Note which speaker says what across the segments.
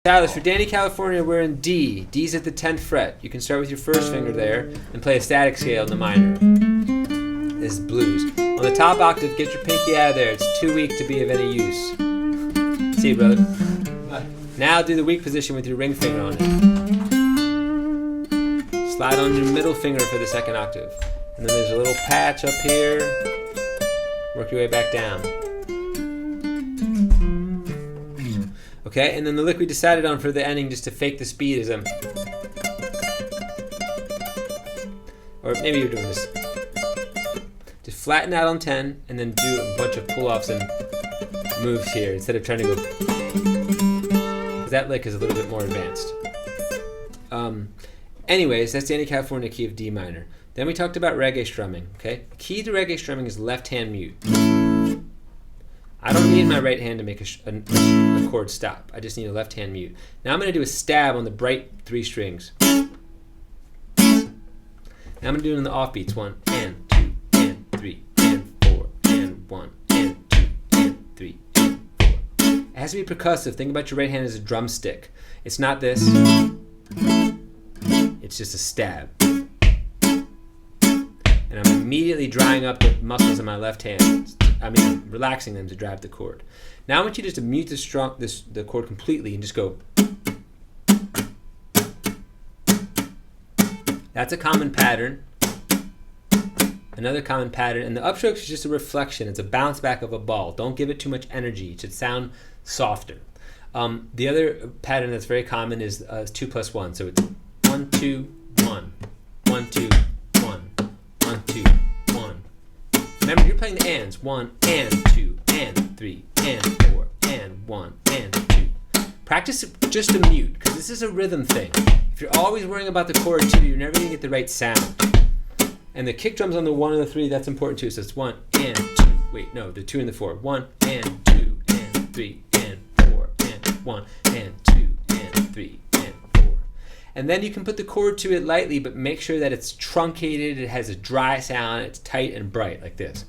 Speaker 1: Silas, for Danny California, we're in D. D's at the 10th fret. You can start with your first finger there and play a static scale in the minor. This is blues. On the top octave, get your pinky out of there. It's too weak to be of any use. See you, brother. Bye. Now do the weak position with your ring finger on it. Slide on your middle finger for the second octave. And then there's a little patch up here. Work your way back down. Okay, and then the lick we decided on for the ending, just to fake the speed, is or maybe you're doing this. Just flatten out on 10, and then do a bunch of pull-offs and moves here instead of trying to go. That lick is a little bit more advanced. Anyways, that's Danny California key of D minor. Then we talked about reggae strumming. Okay, key to reggae strumming is left hand mute. I don't need my right hand to make a chord stop. I just need a left hand mute. Now I'm going to do a stab on the bright 3 strings. Now I'm going to do it in the offbeats. 1 and 2 and 3 and 4 and 1 and 2 and 3 and 4. It has to be percussive. Think about your right hand as a drumstick. It's not this. It's just a stab. And I'm immediately drying up the muscles in my left hand. Relaxing them to drive the chord. Now I want you just to mute the chord completely and just go. That's a common pattern. Another common pattern, and the upstrokes is just a reflection. It's a bounce back of a ball. Don't give it too much energy. It should sound softer. The other pattern that's very common is 2 plus 1. So it's 1, 2, 1, 1, 2, 1, 1, 2, 1. Remember, you're playing the ands. 1 and 2 and 3 and 4 and 1 and 2. Practice just a mute, because this is a rhythm thing. If you're always worrying about the chord 2, you're never going to get the right sound. And the kick drums on the 1 and the 3, that's important too. So it's 1 and 2. Wait, no, the 2 and the 4. 1 and 2 and 3 and 4 and 1 and 2 and 3 and 4. And then you can put the chord to it lightly, but make sure that it's truncated, it has a dry sound, it's tight and bright, like this.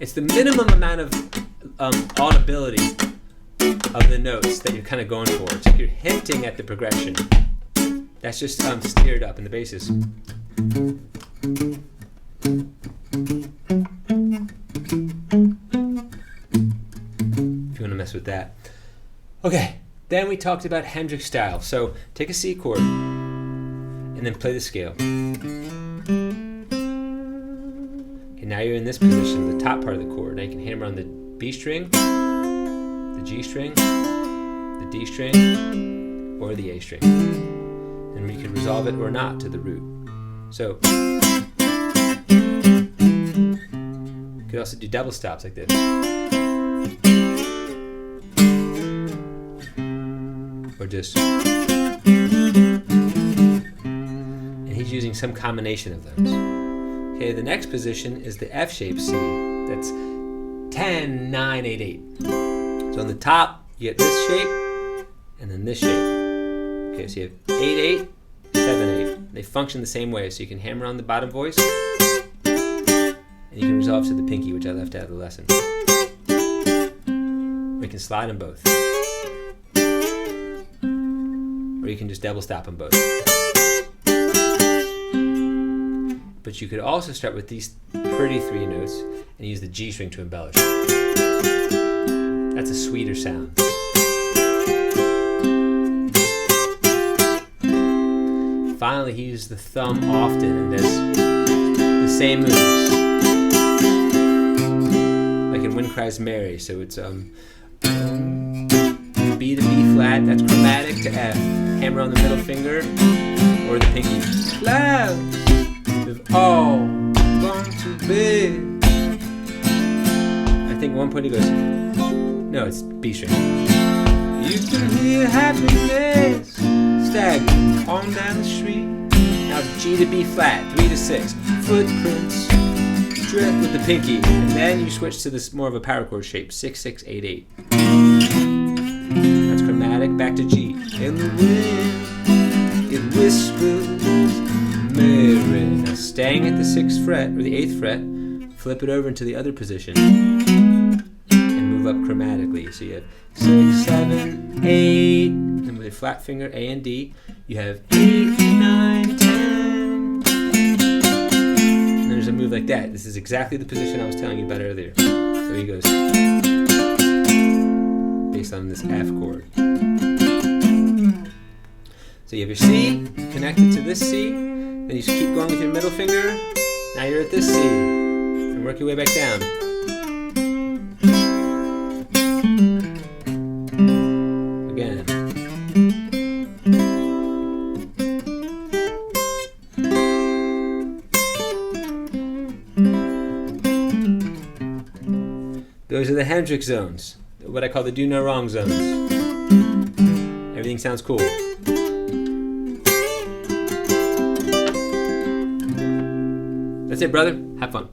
Speaker 1: It's the minimum amount of audibility of the notes that you're kind of going for. It's like you're hinting at the progression. That's just steered up in the basses. If you want to mess with that. Okay, then we talked about hendrix style. So take a C chord and then play the scale. Okay, now you're in this position, the top part of the chord. Now you can hammer on the B string, the G string, the D string, or the A string. And we can resolve it or not to the root. So you could also do double stops like this. Or just, and he's using some combination of those. Okay, the next position is the F shape C. That's 10, 9, 8, 8. So on the top, you get this shape, and then this shape. Okay, so you have 8, 8, 7, 8. They function the same way, so you can hammer on the bottom voice, and you can resolve to the pinky, which I left out of the lesson. We can slide them both. Or you can just double stop them both. But you could also start with these pretty 3 notes and use the G string to embellish. That's a sweeter sound. Finally, he uses the thumb often and does the same moves. Like in Wind Cries Mary. So it's B to B flat, that's chromatic to F. Hammer on the middle finger or the pinky. Clouds have all gone to bed. I think at one point he goes, no, it's B string. You can hear happiness staggering on down the street. Now it's G to B flat, 3 to 6. Footprints drift with the pinky. And then you switch to this more of a power chord shape, 6, 6, 8, 8. That's chromatic, back to G. In the wind, it whispers Mary. Now staying at the 6th fret, or the 8th fret, flip it over into the other position and move up chromatically. So you have 6, 7, 8, and with a flat finger, A and D, you have 8, 9, 10. And there's a move like that. This is exactly the position I was telling you about earlier. So he goes based on this F chord. So you have your C connected to this C, then you just keep going with your middle finger. Now you're at this C, and work your way back down. Again. Those are the hendrix zones, what I call the do no wrong zones. Everything sounds cool. That's it, brother. Have fun.